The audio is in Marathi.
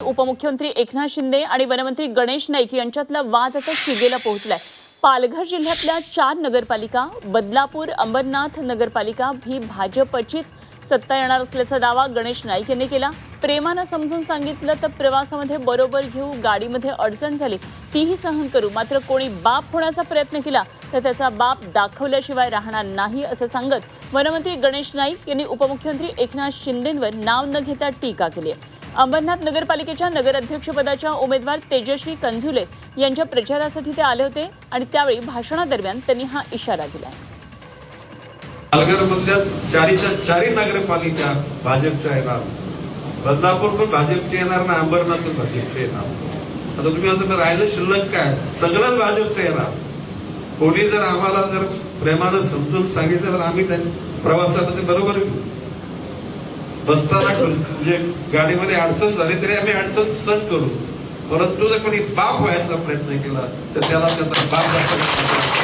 उपमुख्यमंत्री एकनाथ शिंदे आणि वनमंत्री गणेश नाईक यांच्यातला वाद आता शिगेला पोहोचलाय। पालघर जिल्ह्यातल्या 4 नगरपालिका, बदलापूर, अंबरनाथ नगरपालिका ही भाजपचीच सत्ता येणार असल्याचा दावा गणेश नाईक यांनी केला। प्रेमानं समजून सांगितलं तर प्रवासामध्ये बरोबर घेऊ, गाडीमध्ये अडचण झाली तीही सहन करू, मात्र कोणी बाप होण्याचा प्रयत्न केला तर त्याचा बाप दाखवल्याशिवाय राहणार नाही असं सांगत वनमंत्री गणेश नाईक यांनी उपमुख्यमंत्री एकनाथ शिंदेंवर नाव न घेता टीका केली आहे। अंबरनाथ नगरपालिकेच्या नगराध्यक्षपदाच्या उमेदवार तेजश्री कंझुले यांच्या प्रचारासाठी ते आले होते आणि त्यावेळी भाषणादरम्यान त्यांनी हा इशारा दिला। पालघरमधल्या चारी नगरपालिका भाजपच्या येणार, बदलापूर पण भाजपचे येणार ना, अंबरनाथ पण भाजपचे येणार। आता तुम्ही आता राहिलं शिल्लक काय, सगळंच भाजपचं येणार। कोणी जर आम्हाला जर प्रेमानं समजून सांगितलं तर आम्ही त्या प्रवासामध्ये बरोबर बसताना म्हणजे गाडीमध्ये अडचण झाली तरी आम्ही अडचण सहन करू, परंतु जर कोणी बाप व्हायचा प्रयत्न केला तर त्याला त्याचा बाप दाखवायचा